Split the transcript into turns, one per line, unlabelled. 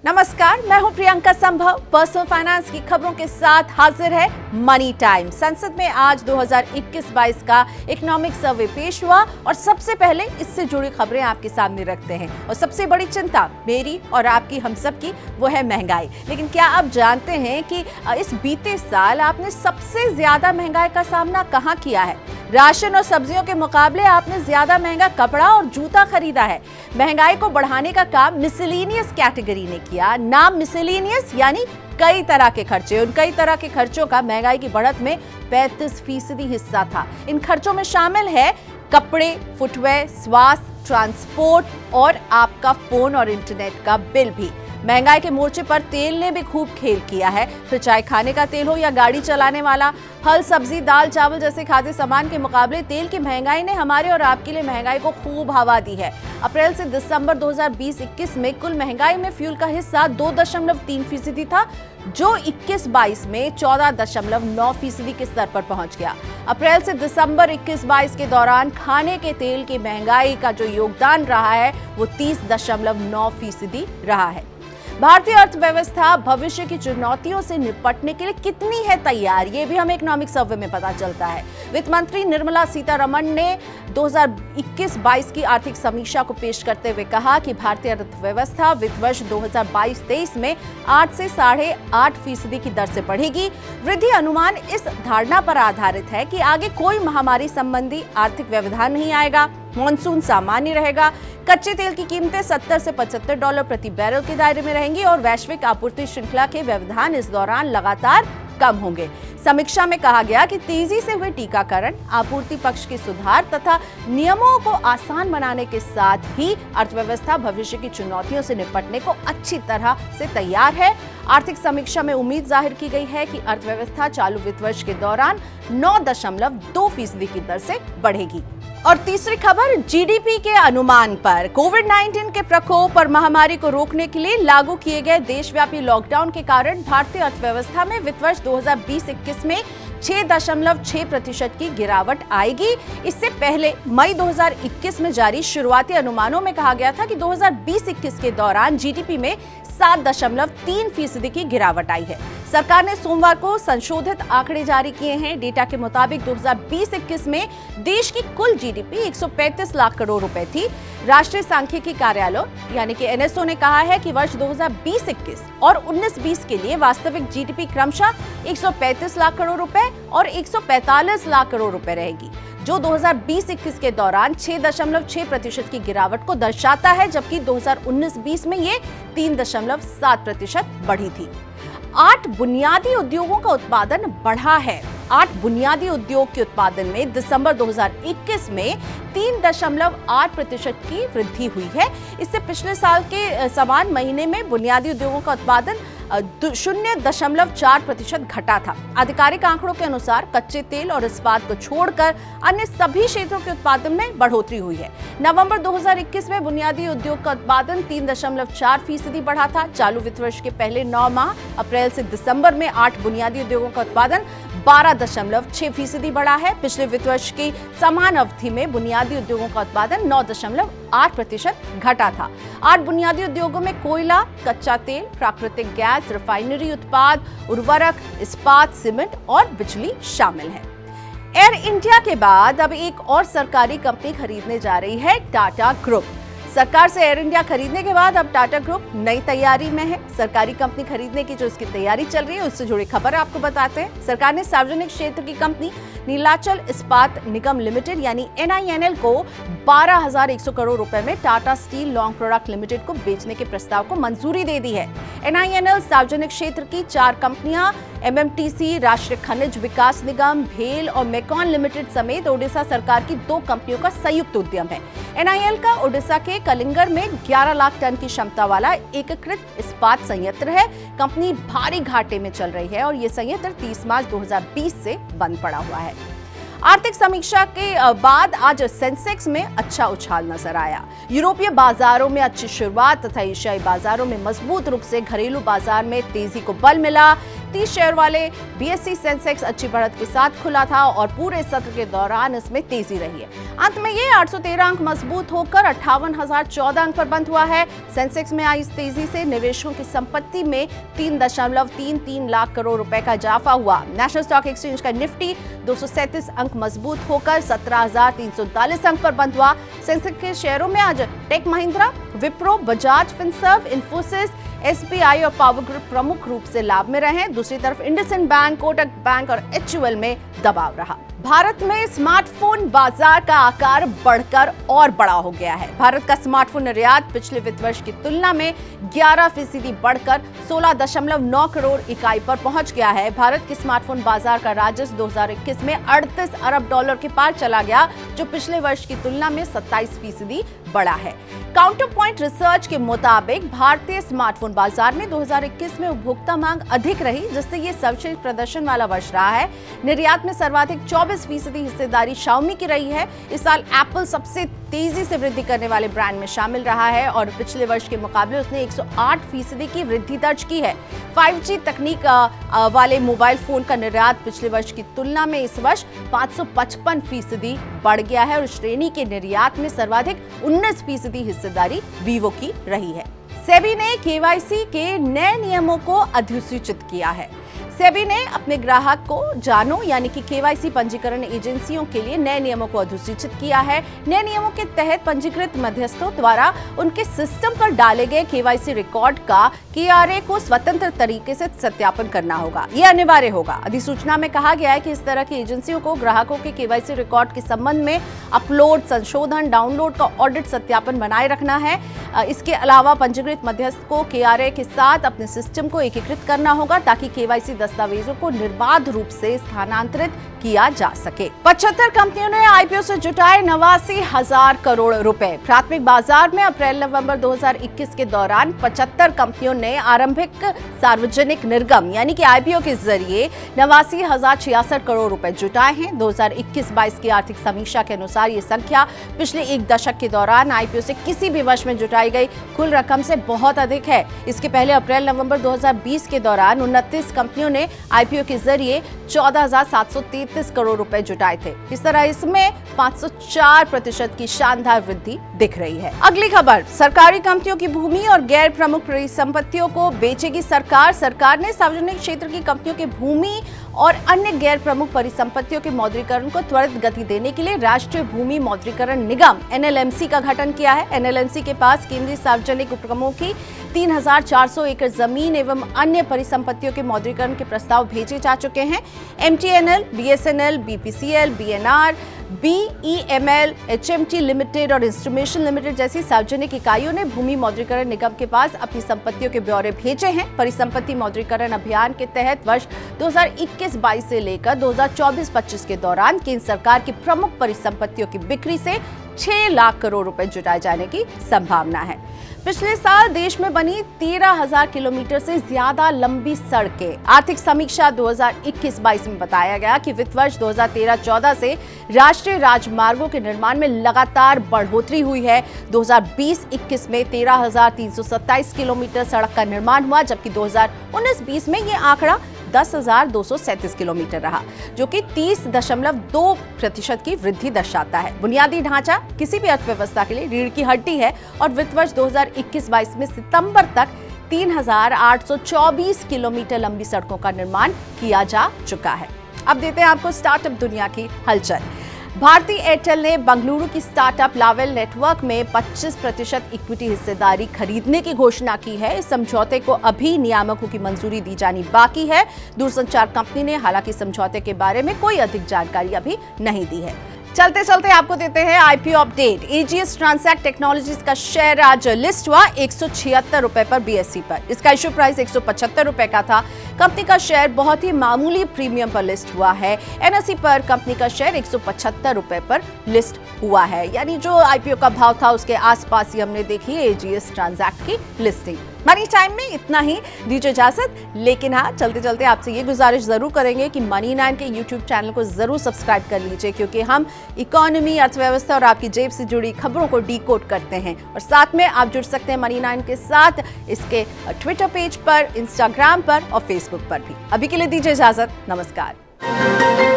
नमस्कार, मैं हूं प्रियंका संभव। पर्सनल फाइनेंस की खबरों के साथ हाजिर है मनी टाइम। संसद में आज 2021-22 का इकोनॉमिक सर्वे पेश हुआ और सबसे पहले इससे जुड़ी खबरें आपके सामने रखते हैं। और सबसे बड़ी चिंता मेरी और आपकी, हम सब की, वो है महंगाई। लेकिन क्या आप जानते हैं कि इस बीते साल आपने सबसे ज्यादा महंगाई का सामना कहां किया है? राशन और सब्जियों के मुकाबले आपने ज्यादा महंगा कपड़ा और जूता खरीदा है। महंगाई को बढ़ाने का काम मिसलेनियस कैटेगरी ने किया। नाम मिसलेनियस यानी कई तरह के खर्चे। उन कई तरह के खर्चों का महंगाई की बढ़त में 35% हिस्सा था। इन खर्चों में शामिल है कपड़े, फुटवेयर, स्वास्थ्य, ट्रांसपोर्ट और आपका फोन और इंटरनेट का बिल भी। महंगाई के मोर्चे पर तेल ने भी खूब खेल किया है। फिर चाय खाने का तेल हो या गाड़ी चलाने वाला, फल, सब्जी, दाल, चावल जैसे खाद्य सामान के मुकाबले तेल की महंगाई ने हमारे और आपके लिए महंगाई को खूब हवा दी है। अप्रैल से दिसंबर 2020-21 में कुल महंगाई में फ्यूल का हिस्सा 2.3% था, जो 21-22 में 14.9% के स्तर पर पहुंच गया। अप्रैल से दिसंबर 21-22 के दौरान खाने के तेल की महंगाई का जो योगदान रहा है वो 30.9% रहा है। भारतीय अर्थव्यवस्था भविष्य की चुनौतियों से निपटने के लिए कितनी है तैयार, ये भी हमें इकोनॉमिक सर्वे में पता चलता है। वित्त मंत्री निर्मला सीतारमण ने 2021-22 की आर्थिक समीक्षा को पेश करते हुए कहा कि भारतीय अर्थव्यवस्था वित्त वर्ष 2022-23 में 8 से 8.5% की दर से बढ़ेगी। वृद्धि अनुमान इस धारणा पर आधारित है कि आगे कोई महामारी संबंधी आर्थिक व्यवधान नहीं आएगा, मॉनसून सामान्य रहेगा, कच्चे तेल की कीमतें $70 से $75 प्रति बैरल के दायरे में रहेंगी और वैश्विक आपूर्ति श्रृंखला के व्यवधान इस दौरान लगातार कम होंगे। समीक्षा में कहा गया कि तेजी से हुए टीकाकरण, आपूर्ति पक्ष के सुधार तथा नियमों को आसान बनाने के साथ ही अर्थव्यवस्था भविष्य की चुनौतियों से निपटने को अच्छी तरह से तैयार है। आर्थिक समीक्षा में उम्मीद जाहिर की गई है कि अर्थव्यवस्था चालू वित्त वर्ष के दौरान 9.2% की दर से बढ़ेगी। और तीसरी खबर जीडीपी के अनुमान पर। कोविड-19 के प्रकोप और महामारी को रोकने के लिए लागू किए गए देशव्यापी लॉकडाउन के कारण भारतीय अर्थव्यवस्था में वित्त वर्ष 2020-21 में 6.6% की गिरावट आएगी। इससे पहले मई 2021 में जारी शुरुआती अनुमानों में कहा गया था कि 2020-21 के दौरान जीडीपी में 7.3% की गिरावट आई है। सरकार ने सोमवार को संशोधित आंकड़े जारी किए हैं। डेटा के मुताबिक 2020-21 में देश की कुल जीडीपी 135 लाख करोड़ रुपए थी। राष्ट्रीय सांख्यिकी कार्यालय यानी कि एनएसओ ने कहा है कि वर्ष 2020-21 और 19-20 के लिए वास्तविक जीडीपी क्रमशः 135 लाख करोड़ रुपए और 145 लाख करोड़ रुपए रहेगी, जो 2020-21 के दौरान 6.6% की गिरावट को दर्शाता है, जबकि 2019-20 में ये 3.7% बढ़ी थी। 8 बुनियादी उद्योगों का उत्पादन बढ़ा है। 8 बुनियादी उद्योग के उत्पादन में दिसंबर 2021 में 3.8% की वृद्धि हुई है। इससे पिछले साल के समान महीने में बुनियादी उद्योगों का उत्पादन 0.4% घटा था। आधिकारिक आंकड़ों के अनुसार कच्चे तेल और इस्पात को छोड़कर अन्य सभी क्षेत्रों के उत्पादन में बढ़ोतरी हुई है। नवंबर 2021 में बुनियादी उद्योग का उत्पादन 3.4% बढ़ा था। चालू वित्त वर्ष के पहले 9 माह अप्रैल से दिसंबर में 8 बुनियादी उद्योगों का उत्पादन 12.6% बढ़ा है। पिछले वित्त वर्ष की समान अवधि में बुनियादी उद्योगों का उत्पादन 9.8% घटा था। 8 बुनियादी उद्योगों में कोयला, कच्चा तेल, प्राकृतिक गैस, रिफाइनरी उत्पाद, उर्वरक, इस्पात, सीमेंट और बिजली शामिल है। एयर इंडिया के बाद अब एक और सरकारी कंपनी खरीदने जा रही है, टाटा ग्रुप। सरकार से एयर इंडिया खरीदने के बाद अब टाटा ग्रुप नई तैयारी में है। सरकारी कंपनी खरीदने की जो इसकी तैयारी चल रही है उससे जुड़ी खबर आपको बताते हैं। सरकार ने सार्वजनिक क्षेत्र की कंपनी नीलाचल इस्पात निगम लिमिटेड यानी NINL को 12,100 करोड़ रुपए में Tata steel long product limited को बेचने के प्रस्ताव को मंजूरी दे दी है। NINL सार्वजनिक क्षेत्र की 4 कंपनियां MMTC, राष्ट्रीय खनिज विकास निगम, भेल और मेकॉन लिमिटेड समेत ओडिशा सरकार की 2 कंपनियों का संयुक्त उद्यम है। NIL का ओडिशा के कलिंगर में 11 लाख टन की क्षमता वाला एकीकृत इस्पात संयंत्र है। कंपनी भारी घाटे में चल रही है और ये संयंत्र 30 मार्च 2020 से बंद पड़ा हुआ है। आर्थिक समीक्षा के बाद आज सेंसेक्स में अच्छा उछाल नजर आया। यूरोपीय बाजारों में अच्छी शुरुआत तथा एशियाई बाजारों में मजबूत रुख से घरेलू बाजार में तेजी को बल मिला। 130 शेयर वाले बीएसई सेंसेक्स अच्छी बढ़त के साथ खुला था और पूरे सत्र के दौरान इसमें तेजी रही है। अंत में ये 813 अंक मजबूत होकर 58,014 अंक पर बंद हुआ है। सेंसेक्स में आई इस तेजी से निवेशकों की संपत्ति में 3.33 लाख करोड़ रुपए का इजाफा हुआ। नेशनल स्टॉक एक्सचेंज का निफ्टी 237 अंक मजबूत होकर 17,339 अंक पर बंद हुआ। सेंसेक्स के शेयरों में आज टेक महिंद्रा, विप्रो, बजाज फिनसर्व, इन्फोसिस, एसबीआई और पावर ग्रुप प्रमुख रूप से लाभ में रहे। दूसरी तरफ इंडसइंड बैंक, कोटक बैंक और एचयूएल में दबाव रहा। भारत में स्मार्टफोन बाजार का आकार बढ़कर और बड़ा हो गया है। भारत का स्मार्टफोन निर्यात पिछले वित्त वर्ष की तुलना में 11% बढ़कर 16.9 करोड़ इकाई पर पहुंच गया है। भारत के स्मार्टफोन बाजार का राजस्व 2021 में 38 अरब डॉलर के पार चला गया, जो पिछले वर्ष की तुलना में 27% बढ़ा है। काउंटर पॉइंट रिसर्च के मुताबिक भारतीय स्मार्टफोन बाजार में 2021 में उपभोक्ता मांग अधिक रही, जिससे ये सर्वश्रेष्ठ प्रदर्शन वाला वर्ष रहा है। निर्यात में सर्वाधिक 24% हिस्सेदारी Xiaomi की रही है। इस साल एप्पल सबसे तेजी से वृद्धि करने वाले ब्रांड में शामिल रहा है और पिछले वर्ष के मुकाबले उसने 108% की वृद्धि दर्ज की है। 5G तकनीक वाले मोबाइल फोन का निर्यात पिछले वर्ष की तुलना में इस वर्ष 555% बढ़ गया है और श्रेणी के निर्यात में सर्वाधिक 19% हिस्सेदारी वीवो की रही है। सेबी ने केवाईसी के नए नियमों को अधिसूचित किया है। सेबी ने अपने ग्राहक को जानो यानी कि केवाईसी पंजीकरण एजेंसियों के लिए नए नियमों को अधिसूचित किया है। नए नियमों के तहत पंजीकृत मध्यस्थों द्वारा उनके सिस्टम पर डाले गए केवाईसी रिकॉर्ड का केआरए को स्वतंत्र तरीके से सत्यापन करना होगा। यह अनिवार्य होगा। अधिसूचना में कहा गया है कि इस तरह की एजेंसियों को ग्राहकों के केवाईसी रिकॉर्ड के संबंध में अपलोड, संशोधन, डाउनलोड का ऑडिट सत्यापन बनाए रखना है। इसके अलावा पंजीकृत मध्यस्थ को केआरए के साथ अपने सिस्टम को एकीकृत करना होगा ताकि केवाईसी दस्तावेजों को निर्बाध रूप से स्थानांतरित किया जा सके। 75 कंपनियों ने आईपीओ से जुटाए 89,000 करोड़ रुपए। प्राथमिक बाजार में अप्रैल-नवंबर 2021 के दौरान 75 कंपनियों ने आरंभिक सार्वजनिक निर्गम यानी कि आईपीओ के जरिए 89,066 करोड़ रुपए जुटाए हैं। 2021-22 की आर्थिक समीक्षा के अनुसार ये संख्या पिछले एक दशक के दौरान आईपीओ से किसी भी वर्ष में जुटाई गई कुल रकम से बहुत अधिक है। इसके पहले अप्रैल-नवंबर 2020 के दौरान 29 कंपनियों ने आईपीओ के जरिए 14,733 करोड़ रुपए जुटाए थे। इस तरह इसमें 504% की शानदार वृद्धि दिख रही है। अगली खबर, सरकारी कंपनियों की भूमि और गैर प्रमुख परिसंपत्तियों को बेचेगी सरकार। सरकार ने सार्वजनिक क्षेत्र की कंपनियों की भूमि और अन्य गैर प्रमुख परिसंपत्तियों के मौद्रीकरण को त्वरित गति देने के लिए राष्ट्रीय भूमि मौद्रीकरण निगम एनएलएमसी का गठन किया है। एनएलएमसी के पास केंद्रीय सार्वजनिक उपक्रमों की 3,400 एकड़ जमीन एवं अन्य परिसंपत्तियों के मौद्रीकरण के प्रस्ताव भेजे जा चुके हैं। MTNL, BSNL, BPCL, BNR, BEML, HMT limited और इंस्ट्रूमेशन लिमिटेड जैसी सार्वजनिक इकाइयों ने भूमि मौद्रीकरण निगम के पास अपनी संपत्तियों के ब्यौरे भेजे हैं। परिसंपत्ति मौद्रीकरण अभियान के तहत वर्ष 2021-22 से लेकर 2024-25 के दौरान केंद्र सरकार की प्रमुख परिसंपत्तियों की बिक्री से 6 लाख करोड़ रुपए जुटाए जाने की संभावना है। पिछले साल देश में बनी 13,000 किलोमीटर से ज्यादा लंबी सड़कें। आर्थिक समीक्षा 2021-22 में बताया गया कि वित्त वर्ष 2013-14 से राष्ट्रीय राजमार्गों के निर्माण में लगातार बढ़ोतरी हुई है। 2020-21 में 13,327 किलोमीटर सड़क का निर्माण हुआ, जबकि 2019-20 में ये आंकड़ा 10,237 किलोमीटर रहा, जो कि 30.2% की वृद्धि दर्शाता है। बुनियादी ढांचा किसी भी अर्थव्यवस्था के लिए रीढ़ की हड्डी है और वित्त वर्ष 2021-22 में सितंबर तक 3,824 किलोमीटर लंबी सड़कों का निर्माण किया जा चुका है। अब देते हैं आपको स्टार्टअप दुनिया की हलचल। भारती एयरटेल ने बंगलुरु की स्टार्टअप लावेल नेटवर्क में 25% इक्विटी हिस्सेदारी खरीदने की घोषणा की है। इस समझौते को अभी नियामकों की मंजूरी दी जानी बाकी है। दूरसंचार कंपनी ने हालांकि समझौते के बारे में कोई अधिक जानकारी अभी नहीं दी है। चलते चलते आपको देते हैं IPO update. AGS transact technologies का शेयर आज लिस्ट हुआ 176 रुपए पर बीएसई पर। इसका इश्यू प्राइस 175 रुपए का था। कंपनी का शेयर बहुत ही मामूली प्रीमियम पर लिस्ट हुआ है। एनएसई पर कंपनी का शेयर 175 रुपए पर लिस्ट हुआ है, यानी जो आईपीओ का भाव था उसके आसपास ही हमने देखी एजीएस ट्रांसैक्ट की लिस्टिंग। मनी टाइम में इतना ही, दीजिए इजाजत। लेकिन हाँ, चलते चलते आपसे ये गुजारिश जरूर करेंगे कि मनी 9 के यूट्यूब चैनल को जरूर सब्सक्राइब कर लीजिए, क्योंकि हम इकोनॉमी, अर्थव्यवस्था और आपकी जेब से जुड़ी खबरों को डीकोड करते हैं। और साथ में आप जुड़ सकते हैं मनी 9 के साथ इसके ट्विटर पेज पर, इंस्टाग्राम पर और फेसबुक पर भी। अभी के लिए दीजिए इजाजत, नमस्कार।